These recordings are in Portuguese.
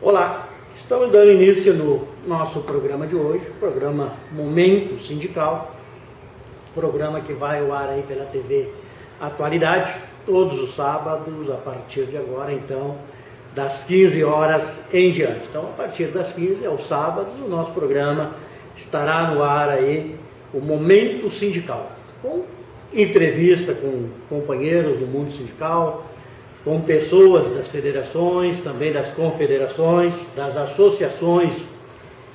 Olá, estamos dando início no nosso programa de hoje, o programa Momento Sindical, programa que vai ao ar aí pela TV Atualidade, todos os sábados, a partir de agora, então, das 15 horas em diante. Então, a partir das 15, aos sábados, o nosso programa estará no ar aí, o Momento Sindical, com entrevista com companheiros do mundo sindical, com pessoas das federações, também das confederações, das associações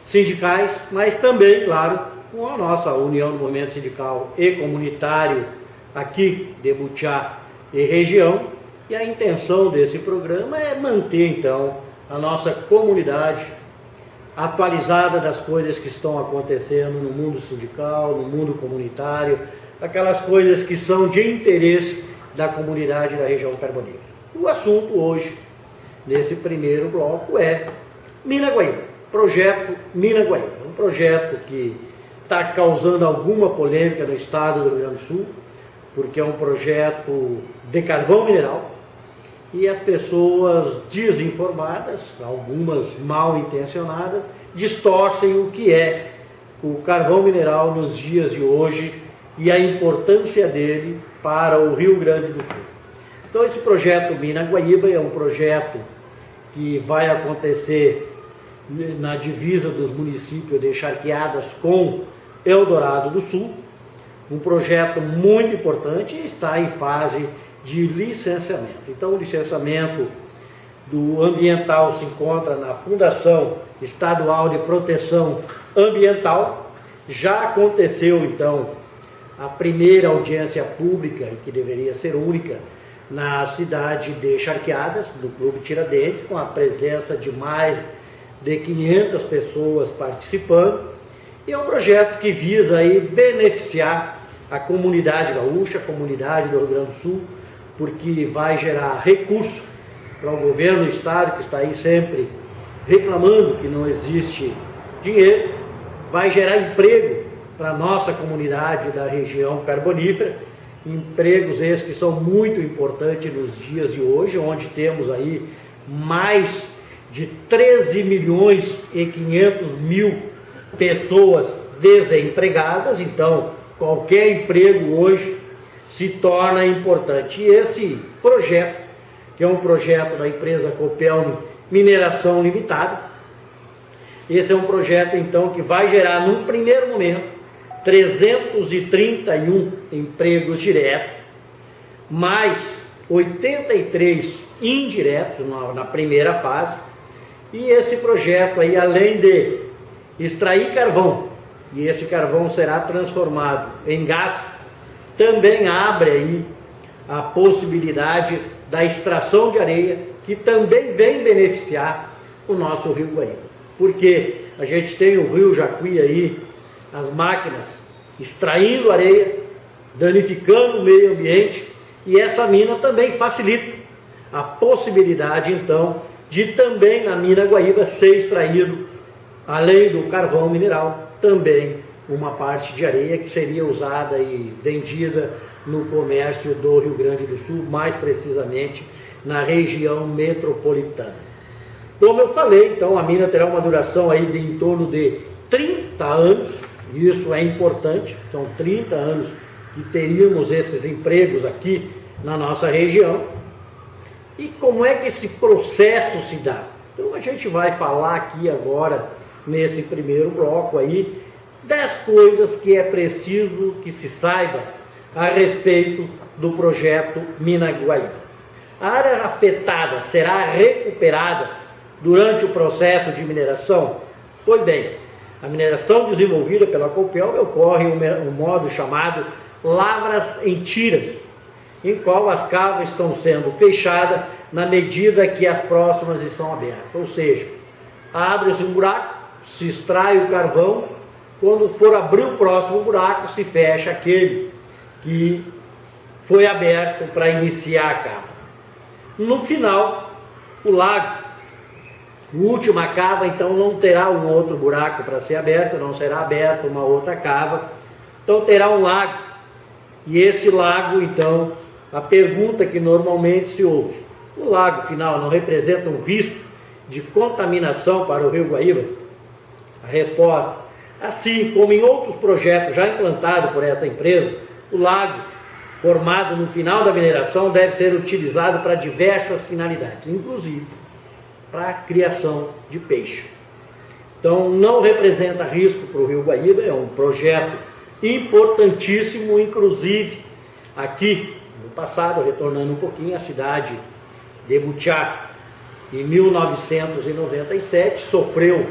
sindicais, mas também, claro, com a nossa União do Movimento Sindical e Comunitário aqui de Butiá e região. E a intenção desse programa é manter, então, a nossa comunidade atualizada das coisas que estão acontecendo no mundo sindical, no mundo comunitário, aquelas coisas que são de interesse da comunidade da região carbonífera. O assunto hoje, nesse primeiro bloco, é Mina Guaíba, projeto Mina Guaíba. Um projeto que está causando alguma polêmica no estado do Rio Grande do Sul, porque é um projeto de carvão mineral e as pessoas desinformadas, algumas mal intencionadas, distorcem o que é o carvão mineral nos dias de hoje e a importância dele para o Rio Grande do Sul. Então, esse projeto Mina Guaíba é um projeto que vai acontecer na divisa dos municípios de Charqueadas com Eldorado do Sul, um projeto muito importante e está em fase de licenciamento. Então, o licenciamento do ambiental se encontra na Fundação Estadual de Proteção Ambiental. Já aconteceu, então, a primeira audiência pública, que deveria ser única, na cidade de Charqueadas, do Clube Tiradentes, com a presença de mais de 500 pessoas participando. E é um projeto que visa aí beneficiar a comunidade gaúcha, a comunidade do Rio Grande do Sul, porque vai gerar recurso para o governo do estado, que está aí sempre reclamando que não existe dinheiro, vai gerar emprego para a nossa comunidade da região carbonífera, empregos esses que são muito importantes nos dias de hoje, onde temos aí mais de 13 milhões e 500 mil pessoas desempregadas. Então, qualquer emprego hoje se torna importante. E esse projeto, que é um projeto da empresa Copelme Mineração Limitada, esse é um projeto, então, que vai gerar, num primeiro momento, 331 empregos diretos, mais 83 indiretos na primeira fase. E esse projeto aí, além de extrair carvão, e esse carvão será transformado em gás, também abre aí a possibilidade da extração de areia, que também vem beneficiar o nosso Rio Guaíba. Porque a gente tem o Rio Jacuí aí, as máquinas extraindo areia, danificando o meio ambiente, e essa mina também facilita a possibilidade, então, de também na mina Guaíba ser extraído, além do carvão mineral, também uma parte de areia que seria usada e vendida no comércio do Rio Grande do Sul, mais precisamente na região metropolitana. Como eu falei, então, a mina terá uma duração aí de em torno de 30 anos, isso é importante, são 30 anos que teríamos esses empregos aqui na nossa região. E como é que esse processo se dá? Então a gente vai falar aqui agora, nesse primeiro bloco aí, 10 coisas que é preciso que se saiba a respeito do projeto Mina Guaíba. A área afetada será recuperada durante o processo de mineração? Pois bem, a mineração desenvolvida pela Copel ocorre em um modo chamado lavras em tiras, em qual as cavas estão sendo fechadas na medida que as próximas estão abertas. Ou seja, abre-se um buraco, se extrai o carvão, quando for abrir o próximo buraco, se fecha aquele que foi aberto para iniciar a cava. No final, o lago, a última cava, então não terá um outro buraco para ser aberto, não será aberta uma outra cava, então terá um lago. E esse lago, então, a pergunta que normalmente se ouve: o lago final não representa um risco de contaminação para o Rio Guaíba? A resposta: assim como em outros projetos já implantados por essa empresa, o lago, formado no final da mineração, deve ser utilizado para diversas finalidades, inclusive para a criação de peixe. Então, não representa risco para o Rio Guaíba, é um projeto importantíssimo, inclusive aqui no passado, retornando um pouquinho, a cidade de Butiá, em 1997, sofreu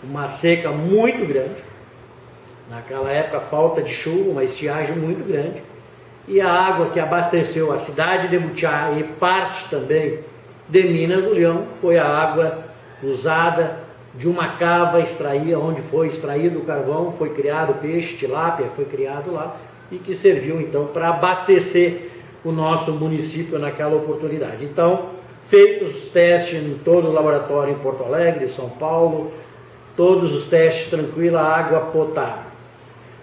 uma seca muito grande. Naquela época, falta de chuva, uma estiagem muito grande. E a água que abasteceu a cidade de Butiá e parte também de Minas do Leão foi a água usada de uma cava extraída, onde foi extraído o carvão, foi criado o peixe, tilápia, foi criado lá, e que serviu então para abastecer o nosso município naquela oportunidade. Então, feitos os testes em todo o laboratório em Porto Alegre, São Paulo, todos os testes tranquila, água potável.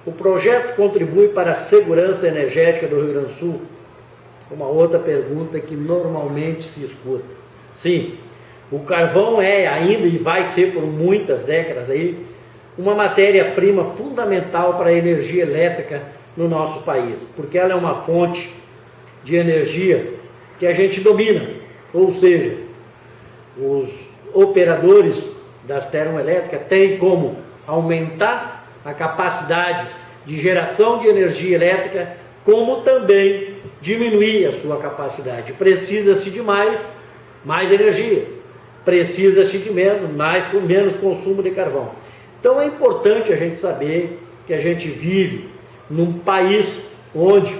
O projeto contribui para a segurança energética do Rio Grande do Sul? Uma outra pergunta que normalmente se escuta. Sim, o carvão é ainda e vai ser por muitas décadas aí uma matéria-prima fundamental para a energia elétrica no nosso país, porque ela é uma fonte de energia que a gente domina, ou seja, os operadores das termoelétricas têm como aumentar a capacidade de geração de energia elétrica, como também diminuir a sua capacidade. Precisa-se de mais energia, precisa-se de menos consumo de carvão. Então é importante a gente saber que a gente vive num país onde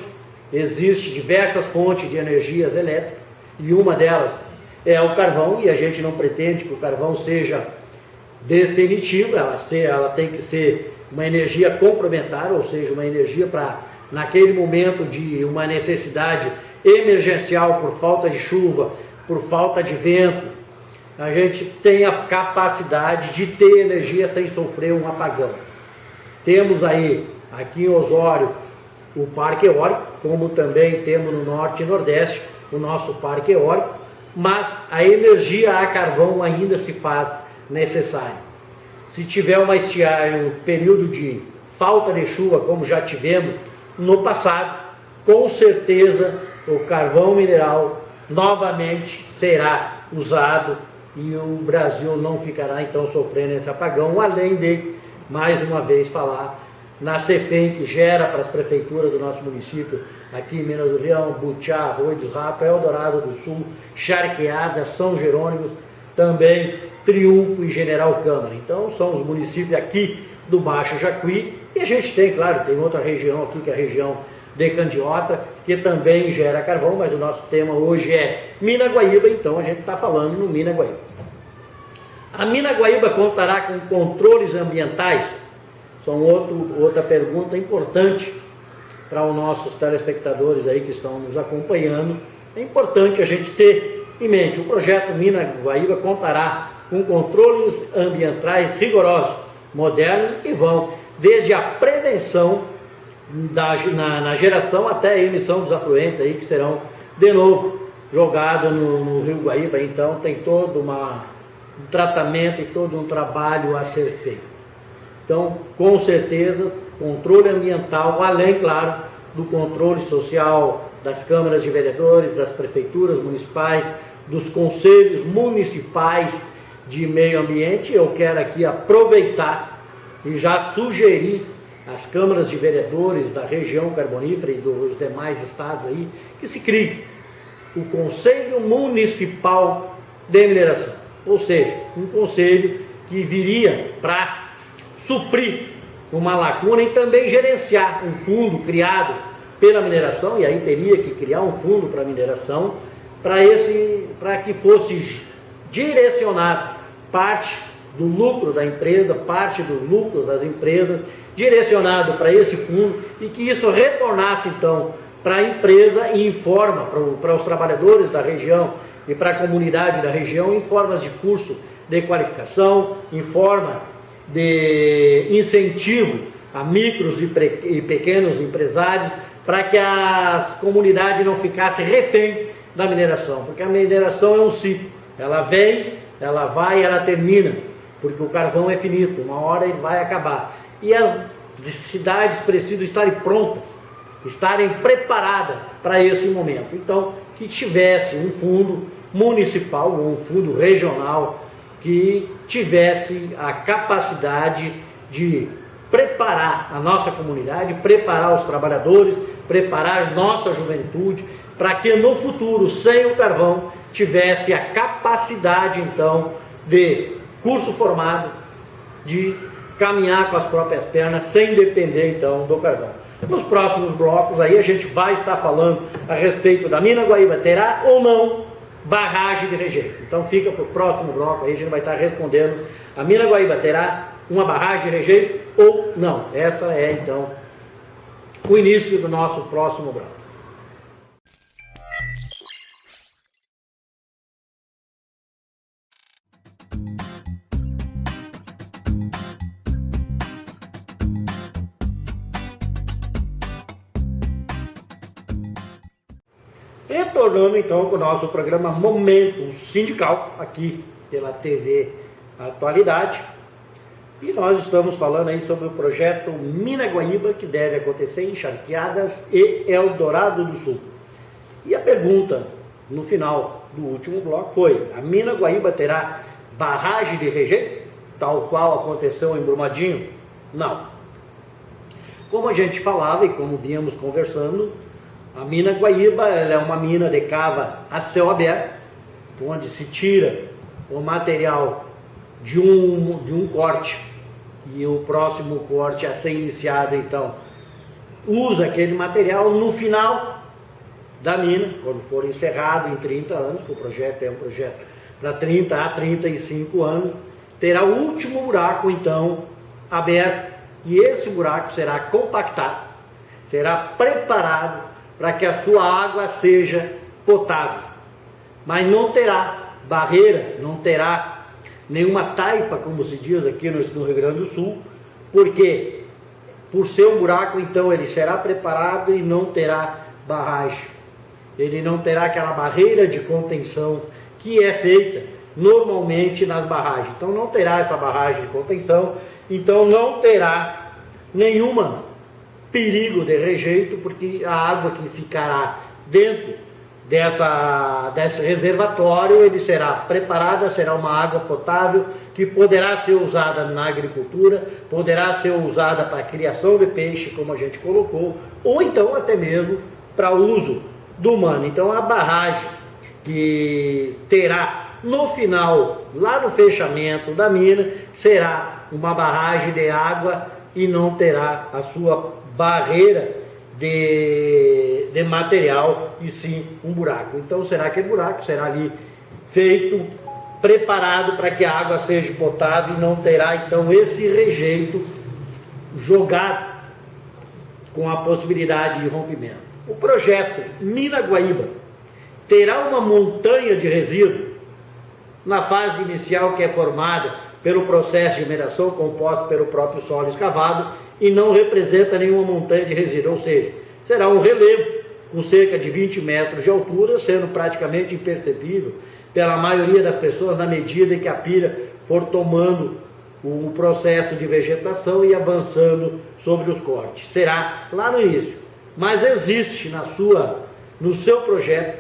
existe diversas fontes de energias elétricas, e uma delas é o carvão, e a gente não pretende que o carvão seja definitivo, ela tem que ser uma energia complementar, ou seja, uma energia para, naquele momento de uma necessidade emergencial por falta de chuva, por falta de vento, a gente tem a capacidade de ter energia sem sofrer um apagão. Temos aí, aqui em Osório, o Parque Eólico, como também temos no Norte e Nordeste o nosso Parque Eólico, mas a energia a carvão ainda se faz necessária. Se tiver uma estiagem, um período de falta de chuva, como já tivemos no passado, com certeza o carvão mineral novamente será usado e o Brasil não ficará então sofrendo esse apagão, além de, mais uma vez, falar na CEFEM, que gera para as prefeituras do nosso município, aqui em Minas do Leão, Butiá, Arroio dos Ratos, Eldorado do Sul, Charqueada, São Jerônimo, também Triunfo e General Câmara. Então são os municípios aqui do Baixo Jacuí, e a gente tem, claro, tem outra região aqui, que é a região de Candiota, que também gera carvão, mas o nosso tema hoje é Mina Guaíba, então a gente está falando no Mina Guaíba. A Mina Guaíba contará com controles ambientais? São outra pergunta importante para os nossos telespectadores aí que estão nos acompanhando. É importante a gente ter em mente, o projeto Mina Guaíba contará com controles ambientais rigorosos, modernos, que vão desde a prevenção na geração até a emissão dos afluentes aí, que serão de novo jogados no Rio Guaíba. Então tem todo um tratamento e todo um trabalho a ser feito. Então, com certeza, controle ambiental, além, claro, do controle social das câmaras de vereadores, das prefeituras municipais, dos conselhos municipais de meio ambiente. Eu quero aqui aproveitar e já sugerir às câmaras de vereadores da região carbonífera e dos demais estados aí, que se crie o Conselho Municipal de Mineração, ou seja, um conselho que viria para suprir uma lacuna e também gerenciar um fundo criado pela mineração, e aí teria que criar um fundo para a mineração, para que fosse direcionado parte do lucro da empresa, parte do lucro das empresas, direcionado para esse fundo, e que isso retornasse então para a empresa e em forma, para os trabalhadores da região e para a comunidade da região, em formas de curso de qualificação, em forma de incentivo a micros e pequenos empresários, para que a comunidade não ficasse refém da mineração, porque a mineração é um ciclo, ela vem ela vai e ela termina, porque o carvão é finito, uma hora ele vai acabar. E as cidades precisam estarem prontas, estarem preparadas para esse momento. Então, que tivesse um fundo municipal ou um fundo regional que tivesse a capacidade de preparar a nossa comunidade, preparar os trabalhadores, preparar nossa juventude, para que no futuro, sem o carvão, tivesse a capacidade, então, de curso formado, de caminhar com as próprias pernas, sem depender, então, do carvão. Nos próximos blocos, aí a gente vai estar falando a respeito da mina Guaíba, terá ou não barragem de rejeito. Então fica para o próximo bloco, aí a gente vai estar respondendo, a mina Guaíba terá uma barragem de rejeito ou não. Essa é, então, o início do nosso próximo bloco. Retornando então com o nosso programa Momento Sindical, aqui pela TV Atualidade. E nós estamos falando aí sobre o projeto Mina Guaíba, que deve acontecer em Charqueadas e Eldorado do Sul. E a pergunta no final do último bloco foi: a Mina Guaíba terá barragem de rejeito, tal qual aconteceu em Brumadinho? Não. Como a gente falava e como vínhamos conversando, a mina Guaíba ela é uma mina de cava a céu aberto, onde se tira o material de um corte e o próximo corte a ser iniciado, então, usa aquele material no final da mina, quando for encerrado em 30 anos, que o projeto é um projeto para 30 a 35 anos, terá o último buraco, então, aberto, e esse buraco será compactado, será preparado para que a sua água seja potável, mas não terá barreira, não terá nenhuma taipa, como se diz aqui no Rio Grande do Sul, porque por ser um buraco, então ele será preparado e não terá barragem, ele não terá aquela barreira de contenção que é feita normalmente nas barragens, então não terá essa barragem de contenção, então não terá nenhuma perigo de rejeito, porque a água que ficará dentro desse reservatório, ele será preparada, será uma água potável que poderá ser usada na agricultura, poderá ser usada para a criação de peixe, como a gente colocou, ou então até mesmo para uso do humano. Então a barragem que terá no final, lá no fechamento da mina, será uma barragem de água e não terá a sua barreira de material, e sim um buraco. Então será aquele buraco, será ali feito, preparado para que a água seja potável e não terá então esse rejeito jogado com a possibilidade de rompimento. O projeto Mina Guaíba terá uma montanha de resíduo na fase inicial, que é formada pelo processo de mineração composto pelo próprio solo escavado, e não representa nenhuma montanha de resíduo, ou seja, será um relevo com cerca de 20 metros de altura, sendo praticamente imperceptível pela maioria das pessoas na medida em que a pilha for tomando o processo de vegetação e avançando sobre os cortes. Será lá no início, mas existe no seu projeto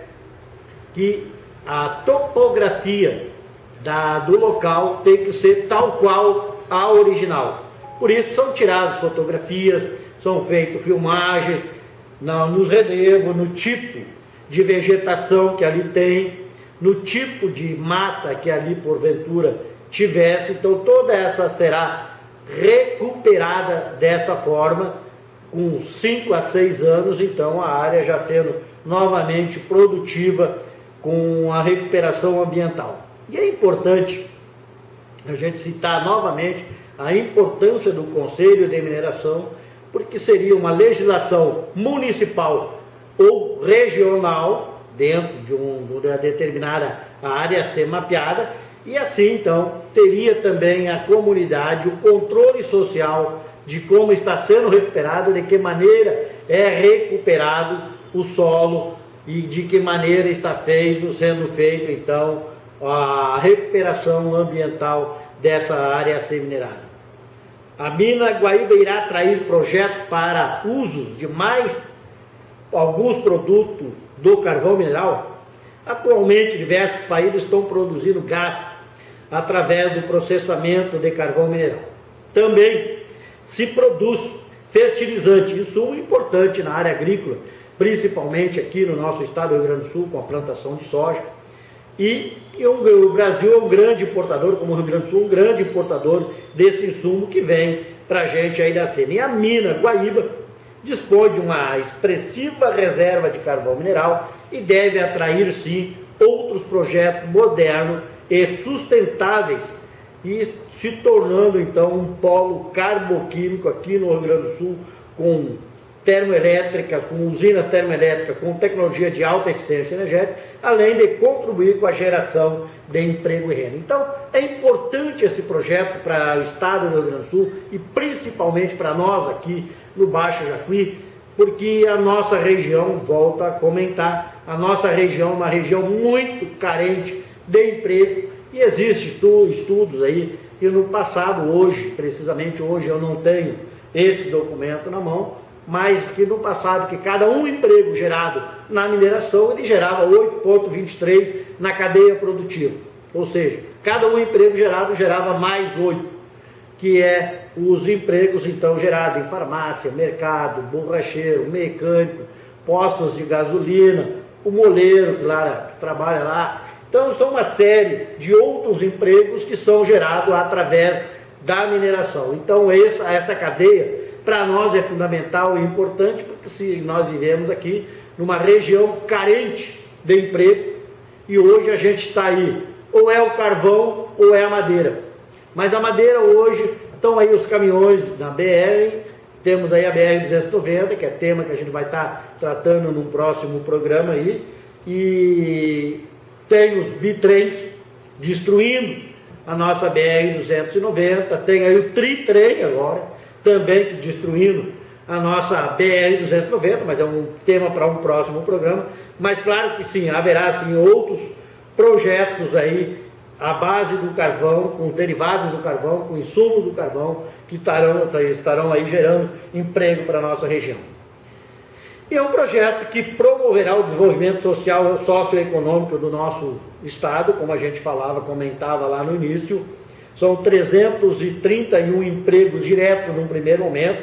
que a topografia do local tem que ser tal qual a original. Por isso são tiradas fotografias, são feitas filmagens nos relevos, no tipo de vegetação que ali tem, no tipo de mata que ali porventura tivesse. Então toda essa será recuperada desta forma, com 5 a 6 anos, então a área já sendo novamente produtiva com a recuperação ambiental. E é importante a gente citar novamente a importância do Conselho de Mineração, porque seria uma legislação municipal ou regional dentro de uma determinada área a ser mapeada, e assim então teria também a comunidade o controle social de como está sendo recuperado, de que maneira é recuperado o solo e de que maneira está sendo feito então a recuperação ambiental dessa área a ser minerada. A mina Guaíba irá atrair projetos para usos de mais alguns produtos do carvão mineral. Atualmente, diversos países estão produzindo gás através do processamento de carvão mineral. Também se produz fertilizante, insumo importante na área agrícola, principalmente aqui no nosso estado do Rio Grande do Sul, com a plantação de soja. E o Brasil é um grande importador, como o Rio Grande do Sul, um grande importador desse insumo que vem para a gente aí da cena. E a mina Guaíba dispõe de uma expressiva reserva de carvão mineral e deve atrair, sim, outros projetos modernos e sustentáveis e se tornando, então, um polo carboquímico aqui no Rio Grande do Sul, com termoelétricas, com usinas termoelétricas, com tecnologia de alta eficiência energética, além de contribuir com a geração de emprego e renda. Então, é importante esse projeto para o estado do Rio Grande do Sul e principalmente para nós aqui no Baixo Jacuí, porque a nossa região, volto a comentar, a nossa região é uma região muito carente de emprego e existem estudos aí que no passado, hoje, precisamente hoje eu não tenho esse documento na mão, mas que no passado, que cada um emprego gerado na mineração, ele gerava 8,23 na cadeia produtiva. Ou seja, cada um emprego gerado gerava mais 8, que é os empregos então gerados em farmácia, mercado, borracheiro, mecânico, postos de gasolina, o moleiro, que trabalha lá. Então, são uma série de outros empregos que são gerados através da mineração. Então, essa cadeia, para nós é fundamental e importante, porque se nós vivemos aqui numa região carente de emprego, e hoje a gente está aí, ou é o carvão ou é a madeira. Mas a madeira hoje, estão aí os caminhões da BR, temos aí a BR-290, que é tema que a gente vai estar tratando num próximo programa aí, e tem os bitrens destruindo a nossa BR-290, tem aí o tritrem agora, também destruindo a nossa BR-290, mas é um tema para um próximo programa. Mas claro que sim, haverá sim outros projetos aí à base do carvão, com derivados do carvão, com insumos do carvão, que estarão aí gerando emprego para a nossa região. E é um projeto que promoverá o desenvolvimento social e socioeconômico do nosso estado, como a gente comentava lá no início. São 331 empregos diretos num primeiro momento,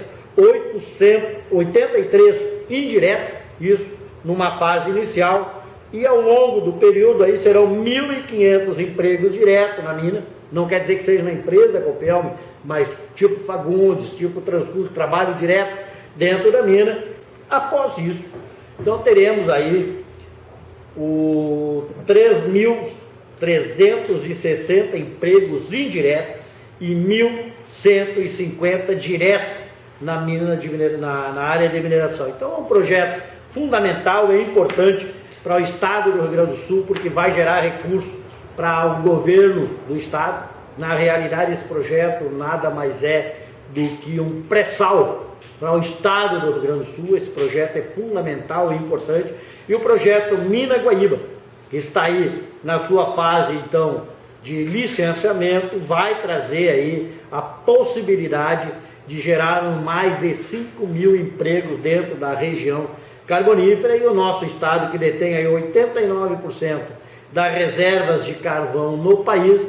83 indiretos, isso numa fase inicial, e ao longo do período aí serão 1.500 empregos diretos na mina. Não quer dizer que seja na empresa Copelme, mas tipo Fagundes, tipo Transcurso, trabalho direto dentro da mina. Após isso, então teremos aí o 3.360 empregos indiretos e 1.150 diretos na área de mineração. Então é um projeto fundamental e importante para o estado do Rio Grande do Sul, porque vai gerar recursos para o governo do estado. Na realidade, esse projeto nada mais é do que um pré-sal para o estado do Rio Grande do Sul. Esse projeto é fundamental e importante. E o projeto Mina Guaíba, que está aí na sua fase, então, de licenciamento, vai trazer aí a possibilidade de gerar mais de 5.000 empregos dentro da região carbonífera, e o nosso estado, que detém aí 89% das reservas de carvão no país,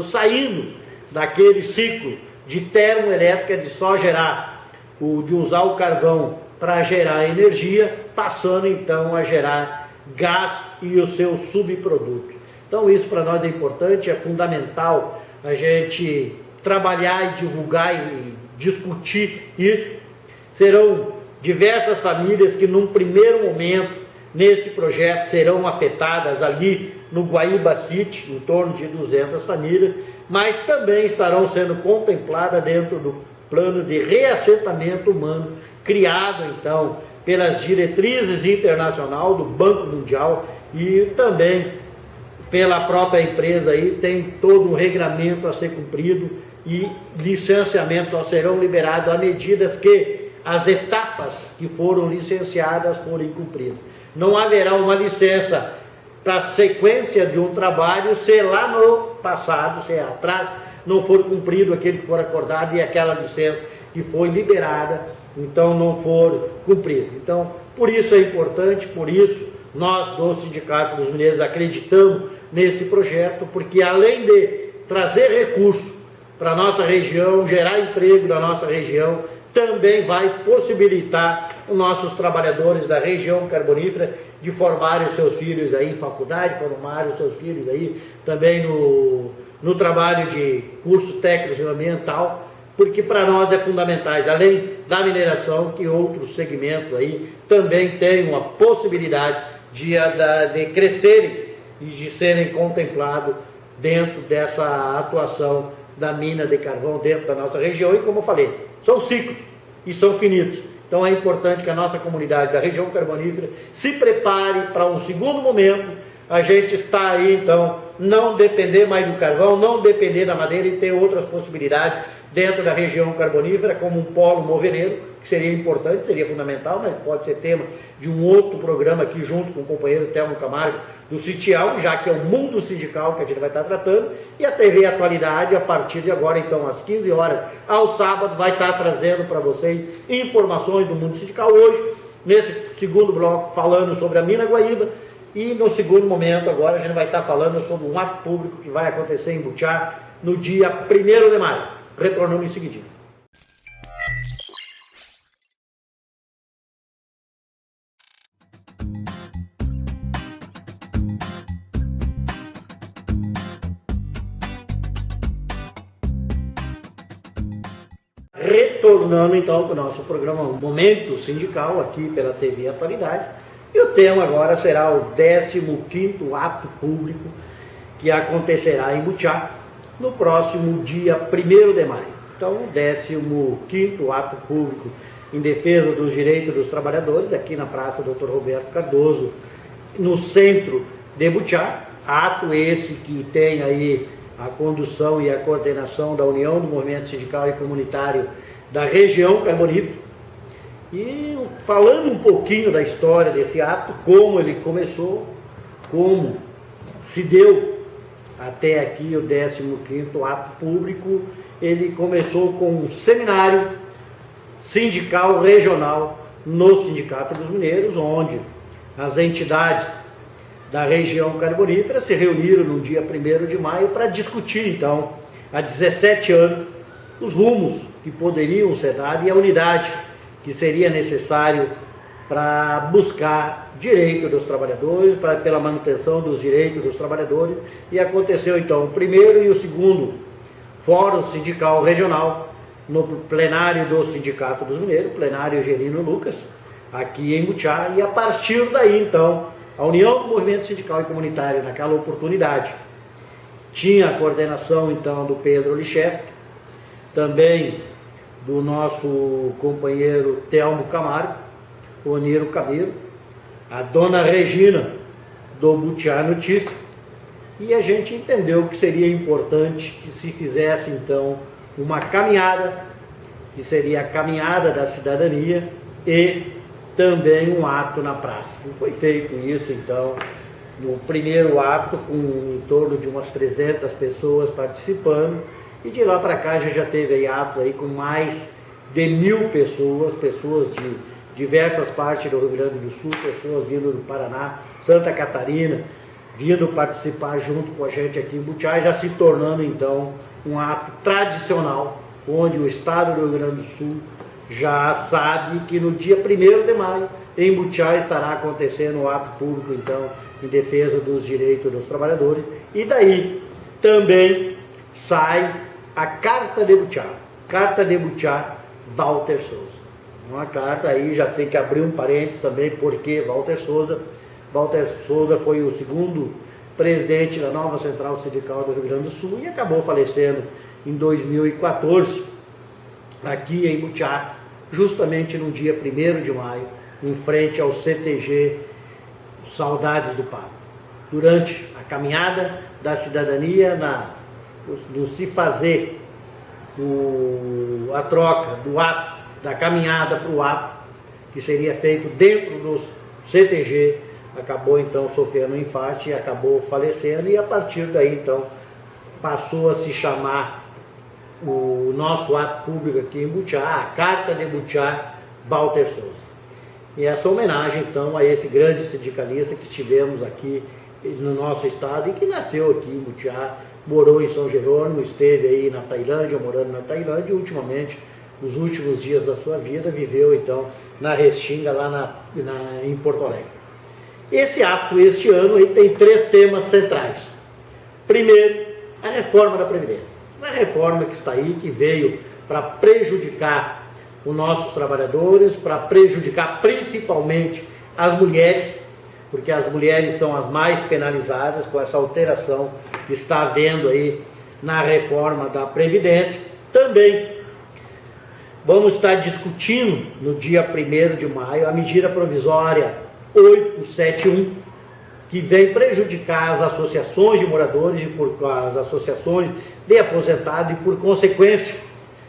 saindo daquele ciclo de termoelétrica de só gerar, de usar o carvão para gerar energia, passando então a gerar gás e o seu subproduto. Então isso para nós é importante, é fundamental a gente trabalhar e divulgar e discutir isso. Serão diversas famílias que num primeiro momento, nesse projeto, serão afetadas ali no Guaíba City, em torno de 200 famílias, mas também estarão sendo contempladas dentro do plano de reassentamento humano, criado então pelas diretrizes internacionais do Banco Mundial e também pela própria empresa aí, tem todo um regramento a ser cumprido e licenciamentos só serão liberados à medida que as etapas que foram licenciadas forem cumpridas. Não haverá uma licença para a sequência de um trabalho, se lá no passado, se atrás, não for cumprido aquele que for acordado e aquela licença que foi liberada, então não for cumprido. Então, por isso é importante, por isso nós do Sindicato dos Mineiros acreditamos nesse projeto, porque além de trazer recursos para a nossa região, gerar emprego na nossa região, também vai possibilitar os nossos trabalhadores da região carbonífera de formarem os seus filhos aí em faculdade, formarem os seus filhos aí também no trabalho de curso técnico ambiental, porque para nós é fundamental, além da mineração, que outros segmentos aí também tenham a possibilidade de crescerem e de serem contemplados dentro dessa atuação da mina de carvão dentro da nossa região. E como eu falei, são ciclos e são finitos. Então é importante que a nossa comunidade da região carbonífera se prepare para um segundo momento. A gente está aí, então, não depender mais do carvão, não depender da madeira e ter outras possibilidades dentro da região carbonífera, como um polo moveleiro, que seria importante, seria fundamental, mas pode ser tema de um outro programa aqui junto com o companheiro Telmo Camargo do Sitial, já que é o mundo sindical que a gente vai estar tratando, e a TV Atualidade, a partir de agora, então, às 15 horas, ao sábado, vai estar trazendo para vocês informações do mundo sindical hoje, nesse segundo bloco, falando sobre a mina Guaíba, e no segundo momento, agora, a gente vai estar falando sobre um ato público que vai acontecer em Butiá no dia 1º de maio. Retornamos em seguidinho. Retornando então para o nosso programa Momento Sindical aqui pela TV Atualidade, e o tema agora será o 15º ato público que acontecerá em Butiá no próximo dia 1º de maio. Então, o 15º ato público em defesa dos direitos dos trabalhadores aqui na Praça Dr. Roberto Cardoso, no centro de Butiá, ato esse que tem aí a condução e a coordenação da União do Movimento Sindical e Comunitário da região carbonífera. E falando um pouquinho da história desse ato, como ele começou, como se deu até aqui o 15º ato público, ele começou com um seminário sindical regional no Sindicato dos Mineiros, onde as entidades da região carbonífera se reuniram no dia 1º de maio para discutir, então, há 17 anos, os rumos que poderiam ser dados e a unidade que seria necessário para buscar direito dos trabalhadores, pela manutenção dos direitos dos trabalhadores. E aconteceu, então, o primeiro e o segundo Fórum Sindical Regional no plenário do Sindicato dos Mineiros, plenário Gerino Lucas, aqui em Butiá, e a partir daí, então, a União do Movimento Sindical e Comunitário, naquela oportunidade, tinha a coordenação, então, do Pedro Licheschi, também do nosso companheiro Telmo Camargo, o Oniro Camilo, a dona Regina, do Butiá Notícia, e a gente entendeu que seria importante que se fizesse, então, uma caminhada, que seria a caminhada da cidadania e também um ato na praça. E foi feito isso, então, no primeiro ato, com em torno de umas 300 pessoas participando, e de lá para cá a gente já teve aí atos aí com mais de 1.000 pessoas, pessoas de diversas partes do Rio Grande do Sul, pessoas vindo do Paraná, Santa Catarina, vindo participar junto com a gente aqui em Butiá, já se tornando então um ato tradicional, onde o Estado do Rio Grande do Sul já sabe que no dia 1º de maio, em Butiá, estará acontecendo o ato público, então, em defesa dos direitos dos trabalhadores, e daí também sai a Carta de Butiá, Carta de Butiá, Walter Souza. Uma carta aí, já tem que abrir um parênteses também, porque Walter Souza foi o segundo presidente da nova Central Sindical do Rio Grande do Sul e acabou falecendo em 2014, aqui em Butiá, justamente no dia 1º de maio, em frente ao CTG Saudades do Pago. Durante a caminhada da cidadania, no se fazer a troca do ato, da caminhada para o ato, que seria feito dentro do CTG acabou então sofrendo um infarto e acabou falecendo, e a partir daí então passou a se chamar o nosso ato público aqui em Butiá, a Carta de Butiá Walter Souza. E essa homenagem então a esse grande sindicalista que tivemos aqui no nosso estado e que nasceu aqui em Butiá, morou em São Jerônimo, esteve aí na Tailândia, morando na Tailândia, e ultimamente, nos últimos dias da sua vida, viveu então na Restinga, lá em Porto Alegre. Esse ato, este ano, aí, tem 3 temas centrais. Primeiro, a reforma da Previdência. Uma reforma que está aí, que veio para prejudicar os nossos trabalhadores, para prejudicar principalmente as mulheres, porque as mulheres são as mais penalizadas com essa alteração que está havendo aí na reforma da Previdência. Também vamos estar discutindo no dia 1º de maio a medida provisória 871, que vem prejudicar as associações de moradores e as associações de aposentados e, por consequência,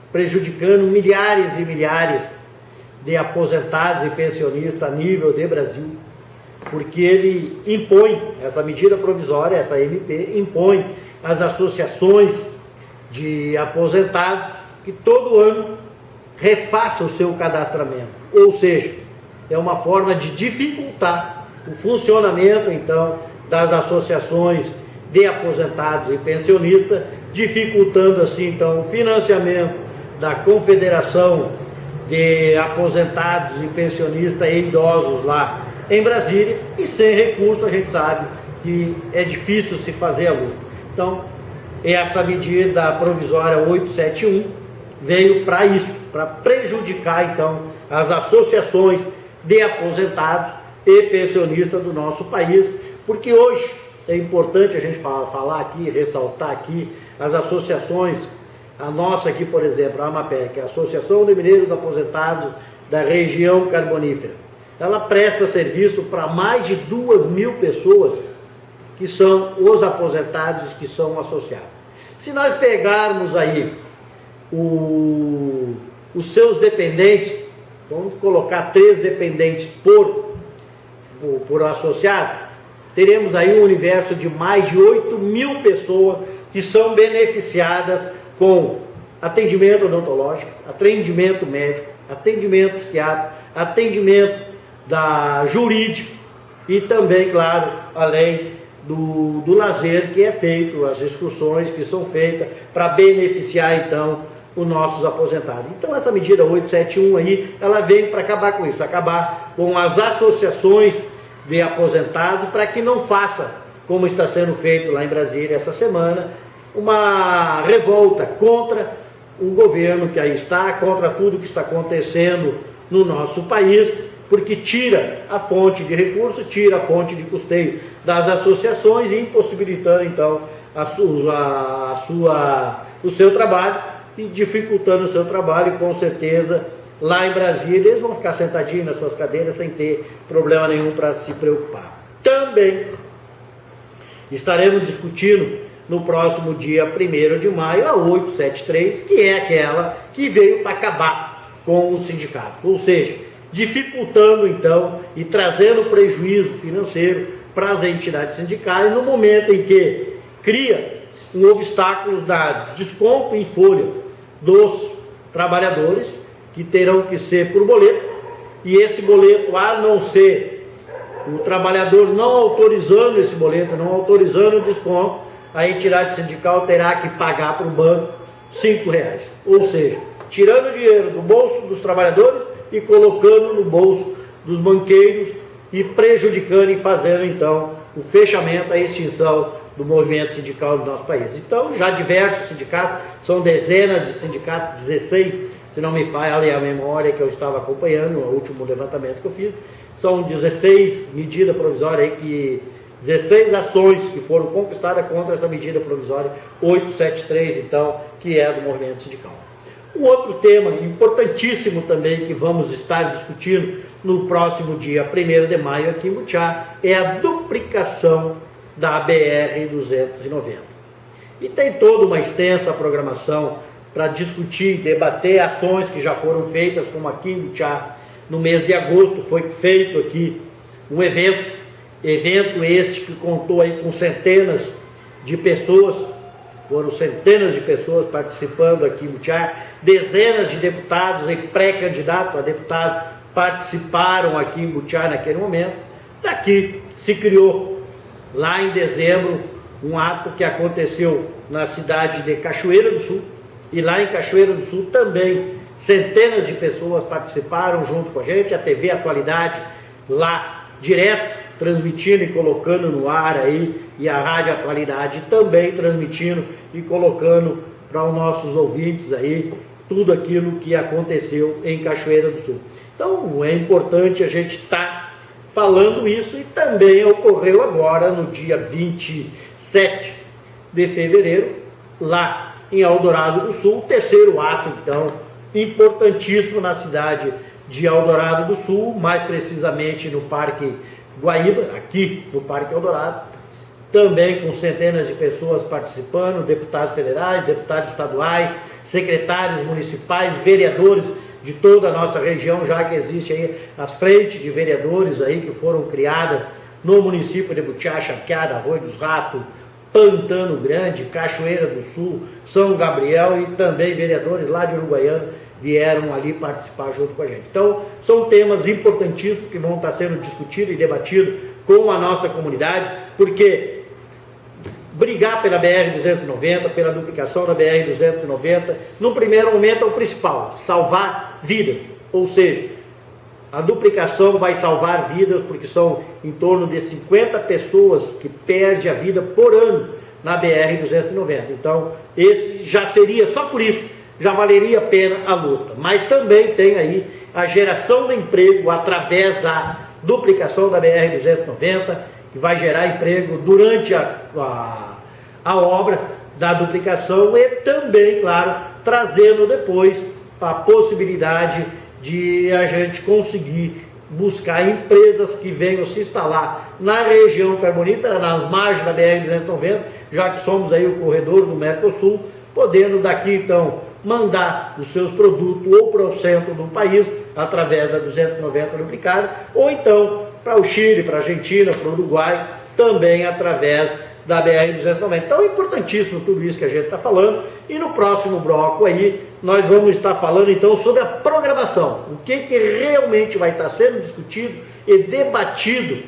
prejudicando milhares e milhares de aposentados e pensionistas a nível de Brasil, porque ele impõe, essa medida provisória, essa MP, impõe às associações de aposentados que todo ano refaçam o seu cadastramento. Ou seja, é uma forma de dificultar o funcionamento, então, das associações de aposentados e pensionistas, dificultando, assim, então, o financiamento da Confederação de Aposentados e Pensionistas e Idosos lá em Brasília, e sem recurso a gente sabe que é difícil se fazer a luta. Então, essa medida provisória 871 veio para isso, para prejudicar então as associações de aposentados e pensionistas do nosso país, porque hoje é importante a gente falar aqui, ressaltar aqui as associações, a nossa aqui, por exemplo, a AMAPEC, a Associação de Mineiros Aposentados da Região Carbonífera. Ela presta serviço para mais de 2.000 pessoas que são os aposentados que são associados. Se nós pegarmos aí os seus dependentes, vamos colocar 3 dependentes por associado, teremos aí um universo de mais de 8.000 pessoas que são beneficiadas com atendimento odontológico, atendimento médico, atendimento psiquiátrico, atendimento jurídico e também, claro, além do lazer que é feito, as excursões que são feitas para beneficiar então os nossos aposentados. Então essa medida 871 aí, ela vem para acabar com isso, acabar com as associações de aposentados, para que não faça, como está sendo feito lá em Brasília essa semana, uma revolta contra o governo que aí está, contra tudo que está acontecendo no nosso país, porque tira a fonte de recurso, tira a fonte de custeio das associações e impossibilitando então o seu trabalho e dificultando o seu trabalho, e com certeza lá em Brasília eles vão ficar sentadinhos nas suas cadeiras sem ter problema nenhum para se preocupar. Também estaremos discutindo no próximo dia 1º de maio a 873, que é aquela que veio para acabar com o sindicato, ou seja, dificultando então e trazendo prejuízo financeiro para as entidades sindicais no momento em que cria um obstáculo da desconto em folha dos trabalhadores, que terão que ser por boleto, e esse boleto, a não ser o trabalhador não autorizando esse boleto, não autorizando o desconto, a entidade sindical terá que pagar para o banco R$5, ou seja, tirando o dinheiro do bolso dos trabalhadores e colocando no bolso dos banqueiros e prejudicando e fazendo então o fechamento, a extinção do movimento sindical do nosso país. Então já diversos sindicatos, são dezenas de sindicatos, 16, se não me falha a memória que eu estava acompanhando, o último levantamento que eu fiz, são 16 medidas provisórias aí, 16 ações que foram conquistadas contra essa medida provisória 873, então, que é do movimento sindical. Um outro tema importantíssimo também que vamos estar discutindo no próximo dia 1º de maio aqui em Butiá é a duplicação da BR-290. E tem toda uma extensa programação para discutir, debater ações que já foram feitas, como aqui em Butiá, no mês de agosto, foi feito aqui um evento Evento este que contou aí com centenas de pessoas, foram centenas de pessoas participando aqui em Butiá, dezenas de deputados e pré-candidatos a deputado participaram aqui em Butiá naquele momento. Daqui se criou, lá em dezembro, um ato que aconteceu na cidade de Cachoeira do Sul, e lá em Cachoeira do Sul também centenas de pessoas participaram junto com a gente, a TV Atualidade lá direto, transmitindo e colocando no ar aí, e a Rádio Atualidade também transmitindo e colocando para os nossos ouvintes aí tudo aquilo que aconteceu em Cachoeira do Sul. Então é importante a gente estar falando isso, e também ocorreu agora no dia 27 de fevereiro, lá em Eldorado do Sul, o terceiro ato então importantíssimo na cidade de Eldorado do Sul, mais precisamente no Parque Guaíba, aqui no Parque Eldorado, também com centenas de pessoas participando, deputados federais, deputados estaduais, secretários municipais, vereadores de toda a nossa região, já que existe aí as frentes de vereadores aí que foram criadas no município de Butiá, Charqueada, Arroio dos Ratos, Pantano Grande, Cachoeira do Sul, São Gabriel, e também vereadores lá de Uruguaiana vieram ali participar junto com a gente. Então, são temas importantíssimos que vão estar sendo discutidos e debatidos com a nossa comunidade, porque brigar pela BR-290, pela duplicação da BR-290, no primeiro momento é o principal, salvar vidas, ou seja, a duplicação vai salvar vidas, porque são em torno de 50 pessoas que perdem a vida por ano na BR-290. Então, esse já seria, só por isso, já valeria a pena a luta. Mas também tem aí a geração de emprego através da duplicação da BR-290, que vai gerar emprego durante a obra da duplicação, e também, claro, trazendo depois a possibilidade de a gente conseguir buscar empresas que venham se instalar na região carbonífera, nas margens da BR-290, já que somos aí o corredor do Mercosul, podendo daqui então mandar os seus produtos ou para o centro do país, através da 290 duplicada, ou então para o Chile, para a Argentina, para o Uruguai, também através da BR-290. Então é importantíssimo tudo isso que a gente está falando, e no próximo bloco aí nós vamos estar falando então sobre a programação, o que realmente vai estar sendo discutido e debatido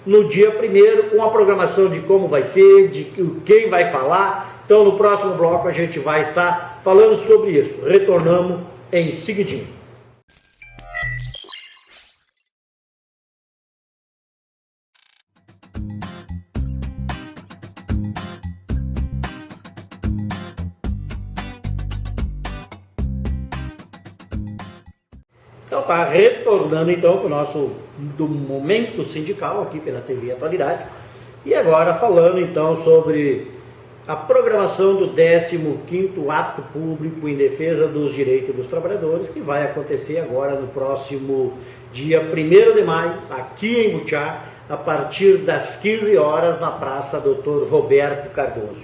no dia 1º, com a programação de como vai ser, de quem vai falar. Então no próximo bloco a gente vai estar falando sobre isso. Retornamos em seguidinho. Então tá retornando então para o nosso do momento sindical aqui pela TV Atualidade, e agora falando então sobre a programação do 15º Ato Público em Defesa dos Direitos dos Trabalhadores, que vai acontecer agora no próximo dia 1º de maio, aqui em Butiá, a partir das 15 horas, na Praça Dr. Roberto Cardoso.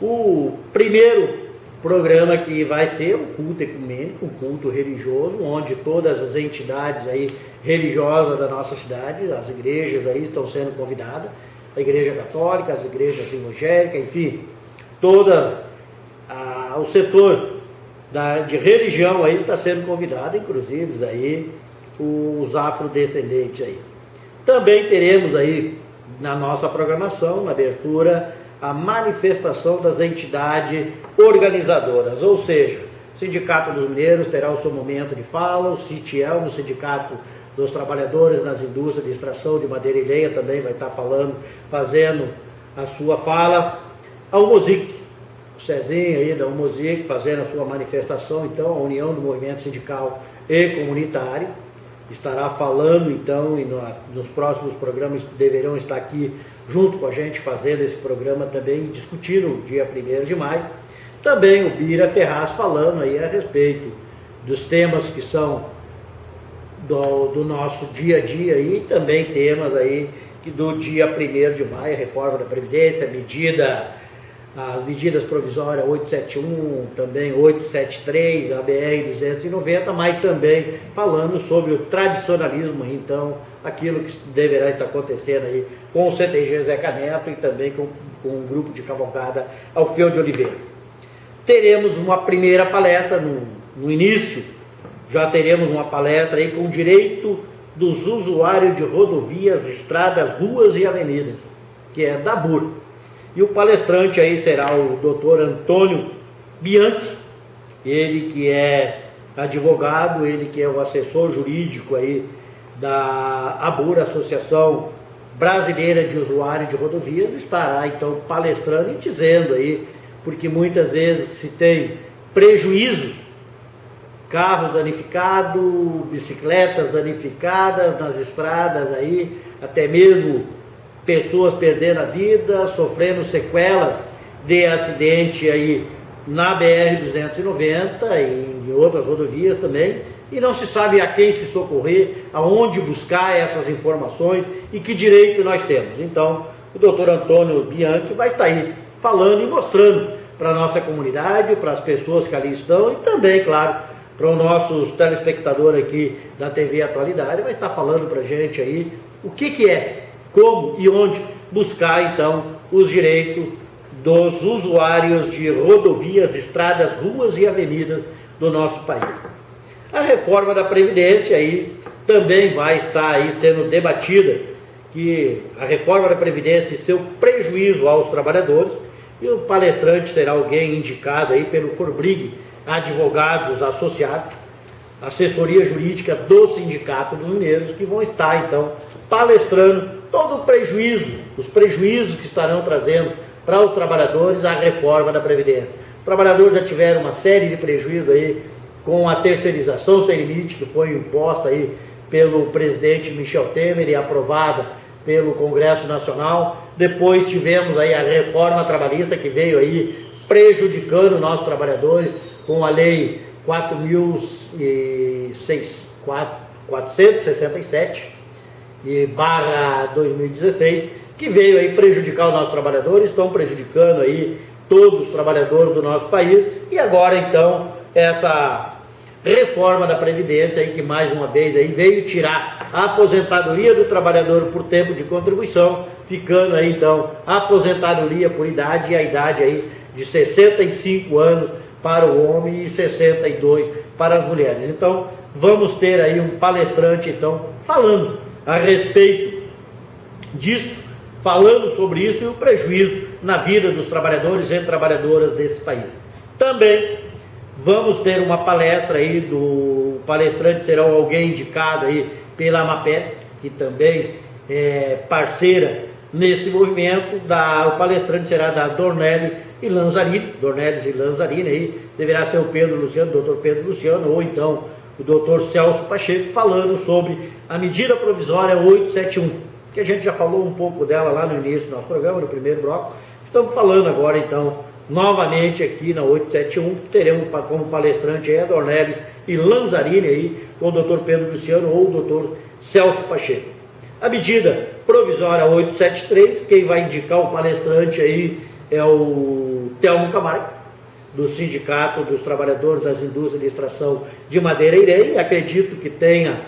O primeiro programa que vai ser um culto ecumênico, um culto religioso, onde todas as entidades aí religiosas da nossa cidade, as igrejas aí estão sendo convidadas, a Igreja Católica, as igrejas evangélicas, enfim, todo o setor de religião aí está sendo convidado, inclusive aí os afrodescendentes aí. Também teremos aí na nossa programação, na abertura, a manifestação das entidades organizadoras, ou seja, o Sindicato dos Mineiros terá o seu momento de fala, o CITIEL, no Sindicato dos Trabalhadores nas Indústrias de Extração de Madeira e Lenha, também vai estar fazendo a sua fala, a UMOSIC, o Cezinho aí da UMOSIC fazendo a sua manifestação, então a União do Movimento Sindical e Comunitário, estará falando então, e nos próximos programas deverão estar aqui junto com a gente, fazendo esse programa também, discutindo o dia 1º de maio. Também o Bira Ferraz falando aí a respeito dos temas que são do nosso dia a dia, e também temas aí que do dia 1º de maio, reforma da Previdência, medida as medidas provisórias 871, também 873, a BR-290, mas também falando sobre o tradicionalismo, então, aquilo que deverá estar acontecendo aí com o CTG Zeca Neto e também com o grupo de cavalgada Alfeu de Oliveira. Teremos uma primeira palestra no início, já teremos uma palestra aí com o direito dos usuários de rodovias, estradas, ruas e avenidas, que é da BUR. E o palestrante aí será o Dr. Antônio Bianchi, ele que é advogado, ele que é o assessor jurídico aí da ABUR, Associação Brasileira de Usuários de Rodovias, estará então palestrando e dizendo aí, porque muitas vezes se tem prejuízos, carros danificados, bicicletas danificadas nas estradas aí, até mesmo pessoas perdendo a vida, sofrendo sequelas de acidente aí na BR-290 e em outras rodovias também, e não se sabe a quem se socorrer, aonde buscar essas informações e que direito nós temos. Então, o doutor Antônio Bianchi vai estar aí falando e mostrando para a nossa comunidade, para as pessoas que ali estão e também, claro, para os nossos telespectadores aqui da TV Atualidade, vai estar falando para a gente aí o que é, como e onde buscar então os direitos dos usuários de rodovias, estradas, ruas e avenidas do nosso país. A reforma da Previdência aí também vai estar aí sendo debatida, que a reforma da Previdência e seu prejuízo aos trabalhadores, e o palestrante será alguém indicado aí pelo Forbrig Advogados Associados, assessoria jurídica do Sindicato dos Mineiros, que vão estar então palestrando todo o prejuízo, os prejuízos que estarão trazendo para os trabalhadores a reforma da Previdência. Os trabalhadores já tiveram uma série de prejuízos aí com a terceirização sem limite, que foi imposta aí pelo presidente Michel Temer e aprovada pelo Congresso Nacional. Depois tivemos aí a reforma trabalhista, que veio aí prejudicando nossos trabalhadores com a lei 4.467 barra 2016, que veio aí prejudicar os nossos trabalhadores, estão prejudicando aí todos os trabalhadores do nosso país, e agora então essa reforma da Previdência aí que mais uma vez aí veio tirar a aposentadoria do trabalhador por tempo de contribuição, ficando aí então a aposentadoria por idade, e a idade aí de 65 anos para o homem e 62 para as mulheres. Então vamos ter aí um palestrante então falando a respeito disso, falando sobre isso e o prejuízo na vida dos trabalhadores e trabalhadoras desse país. Também vamos ter uma palestra aí do palestrante, será alguém indicado aí pela AMAPER, que também é parceira nesse movimento. O palestrante será da Dornelles e Lanzarini, aí deverá ser o Pedro Luciano, o Dr. Pedro Luciano, ou então o Dr. Celso Pacheco, falando sobre a medida provisória 871, que a gente já falou um pouco dela lá no início do nosso programa, no primeiro bloco. Estamos falando agora então novamente aqui na 871, teremos como palestrante aí a Dornelles e Lanzarini aí, com o Dr. Pedro Luciano ou o Dr. Celso Pacheco. A medida provisória 873, quem vai indicar o palestrante aí é o Telmo Camargo, do Sindicato dos Trabalhadores das Indústrias de Extração de Madeira Irei. Acredito que tenha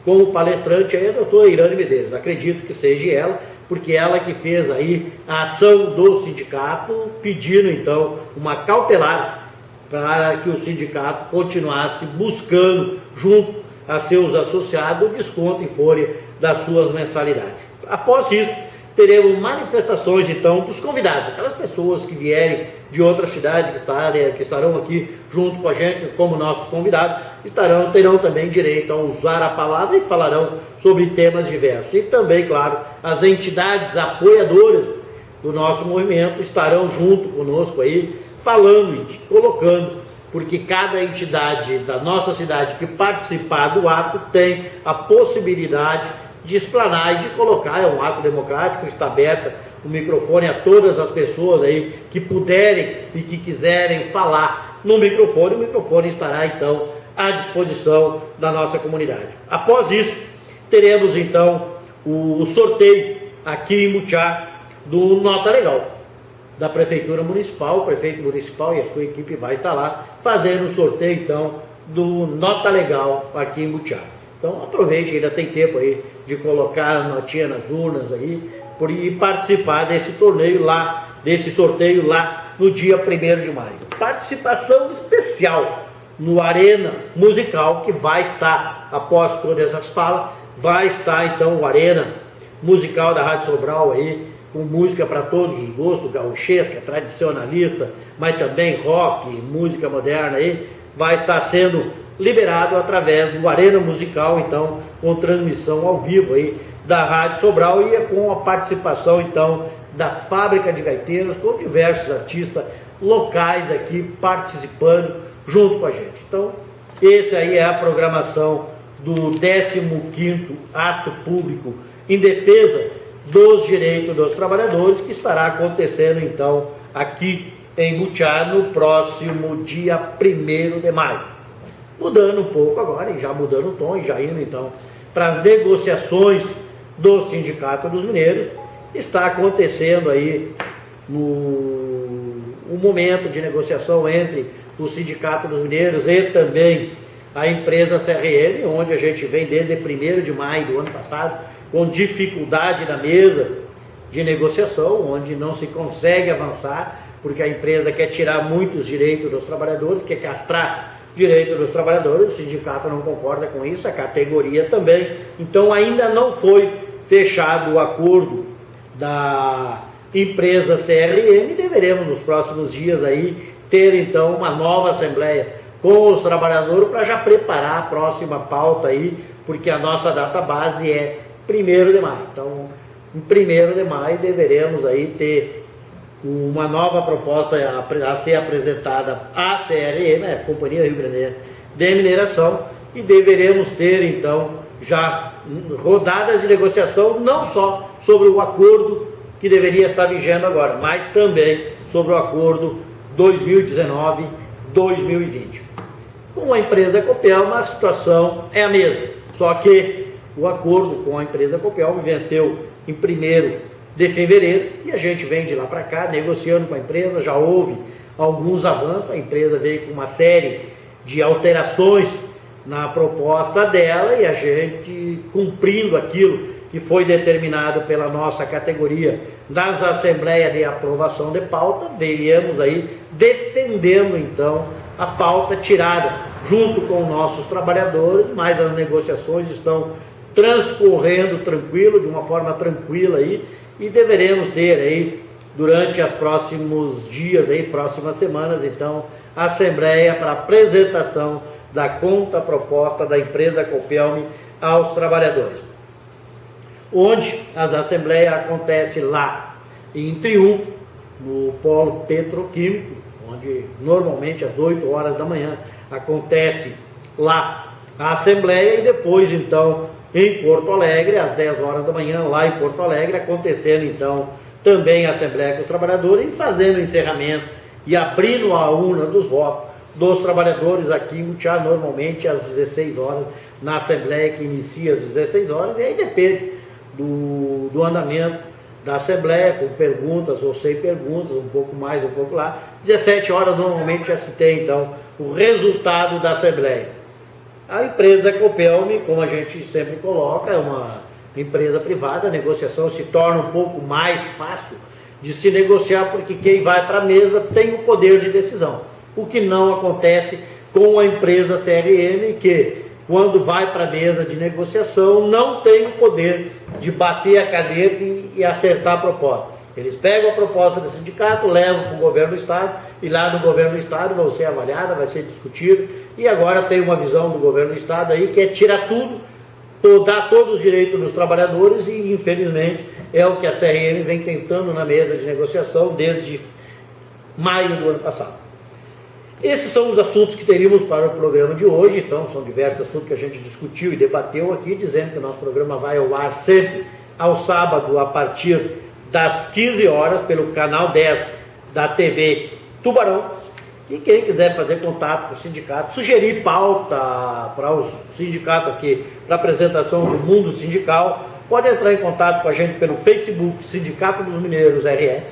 como palestrante aí a doutora Irane Medeiros, acredito que seja ela, porque ela que fez aí a ação do sindicato, pedindo então uma cautelar para que o sindicato continuasse buscando, junto a seus associados, o desconto em folha das suas mensalidades. Após isso, teremos manifestações então dos convidados, aquelas pessoas que vierem de outras cidades, que estarão aqui junto com a gente como nossos convidados, terão também direito a usar a palavra e falarão sobre temas diversos. E também, claro, as entidades apoiadoras do nosso movimento estarão junto conosco aí, falando e colocando, porque cada entidade da nossa cidade que participar do ato tem a possibilidade de explanar e de colocar. É um ato democrático, está aberto o microfone a todas as pessoas aí que puderem e que quiserem falar no microfone. O microfone estará então à disposição da nossa comunidade. Após isso, teremos então o sorteio aqui em Mutiá do Nota Legal. da Prefeitura Municipal. O prefeito municipal e a sua equipe vai estar lá fazendo o sorteio então do Nota Legal aqui em Butiá. Então aproveite, ainda tem tempo aí de colocar a notinha nas urnas aí e participar desse torneio lá, desse sorteio lá no dia 1º de maio. Participação especial no Arena Musical, que vai estar, após todas essas falas, vai estar então o Arena Musical da Rádio Sobral aí, com música para todos os gostos, gauchesca, tradicionalista, mas também rock, música moderna aí, vai estar sendo liberado através do Arena Musical, então, com transmissão ao vivo aí da Rádio Sobral e com a participação então da Fábrica de Gaiteiros, com diversos artistas locais aqui participando junto com a gente. Então, esse aí é a programação do 15º Ato Público em defesa dos direitos dos trabalhadores, que estará acontecendo então aqui em Butiá no próximo dia 1º de maio. Mudando um pouco agora, e já mudando o tom, e já indo então para as negociações do Sindicato dos Mineiros, está acontecendo aí um momento de negociação entre o Sindicato dos Mineiros e também a empresa CRM, onde a gente vem desde 1º de maio do ano passado, com dificuldade na mesa de negociação, onde não se consegue avançar, porque a empresa quer tirar muitos direitos dos trabalhadores, quer castrar direitos dos trabalhadores, o sindicato não concorda com isso, a categoria também. Então ainda não foi fechado o acordo da empresa CRM, deveremos nos próximos dias aí ter então uma nova assembleia com os trabalhadores para já preparar a próxima pauta aí, porque a nossa data base é 1º de maio. Então, em 1º de maio deveremos aí ter uma nova proposta a ser apresentada à CRM, a Companhia Rio Grande de Mineração, e deveremos ter então já rodadas de negociação, não só sobre o acordo que deveria estar vigendo agora, mas também sobre o acordo 2019-2020. Com a empresa Copelma, a situação é a mesma, só que o acordo com a empresa Copelma venceu em 1º de fevereiro e a gente vem de lá para cá negociando com a empresa. Já houve alguns avanços, a empresa veio com uma série de alterações na proposta dela e a gente, cumprindo aquilo que foi determinado pela nossa categoria nas assembleias de aprovação de pauta, veríamos aí defendendo então a pauta tirada junto com nossos trabalhadores, mas as negociações estão transcorrendo tranquilo, de uma forma tranquila aí, e deveremos ter aí durante os próximos dias aí, próximas semanas, então, a assembleia para apresentação da conta proposta da empresa Copelme aos trabalhadores, onde as assembleias acontecem lá em Triunfo, no polo petroquímico, onde normalmente às 8 horas da manhã acontece lá a assembleia, e depois então em Porto Alegre, às 10 horas da manhã, lá em Porto Alegre, acontecendo então também a assembleia com os trabalhadores e fazendo o encerramento e abrindo a urna dos votos dos trabalhadores aqui em Butiá, normalmente às 16 horas, na assembleia que inicia às 16 horas, e aí depende do andamento da assembleia, com perguntas ou sem perguntas, um pouco mais, um pouco lá. 17 horas normalmente já se tem então o resultado da assembleia. A empresa Copelme, como a gente sempre coloca, é uma empresa privada, a negociação se torna um pouco mais fácil de se negociar, porque quem vai para a mesa tem o poder de decisão, o que não acontece com a empresa CRM, que quando vai para a mesa de negociação não tem o poder de bater a caneta e acertar a proposta. Eles pegam a proposta do sindicato, levam para o governo do estado, e lá no governo do estado vai ser avaliada, vai ser discutida, e agora tem uma visão do governo do estado aí que é tirar tudo, dar todos os direitos dos trabalhadores, e infelizmente é o que a CRM vem tentando na mesa de negociação desde maio do ano passado. Esses são os assuntos que teríamos para o programa de hoje. Então são diversos assuntos que a gente discutiu e debateu aqui, dizendo que o nosso programa vai ao ar sempre ao sábado a partir das 15 horas pelo canal 10 da TV Tubarão. E quem quiser fazer contato com o sindicato, sugerir pauta para o sindicato aqui, para apresentação do mundo sindical, pode entrar em contato com a gente pelo Facebook Sindicato dos Mineiros RS,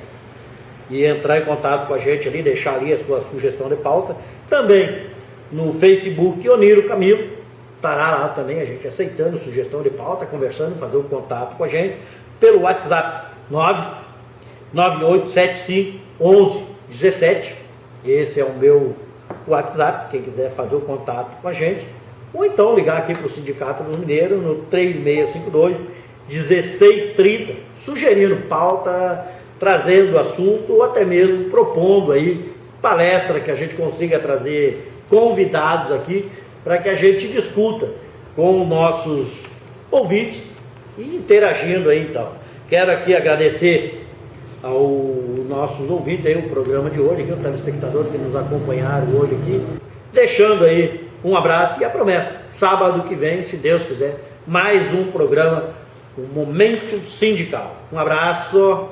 e entrar em contato com a gente ali, deixar ali a sua sugestão de pauta. Também no Facebook Oniro Camilo, estará lá também a gente aceitando sugestão de pauta, conversando, fazer um contato com a gente pelo WhatsApp 998751117. Esse é o meu WhatsApp, quem quiser fazer o contato com a gente, ou então ligar aqui para o Sindicato dos Mineiros no 3652-1630, sugerindo pauta, trazendo assunto ou até mesmo propondo aí palestra que a gente consiga trazer convidados aqui para que a gente discuta com nossos ouvintes e interagindo aí então. Quero aqui agradecer aos nossos ouvintes aí o programa de hoje, aqui, os telespectadores que nos acompanharam hoje aqui, deixando aí um abraço e a promessa, sábado que vem, se Deus quiser, mais um programa, o Momento Sindical. Um abraço.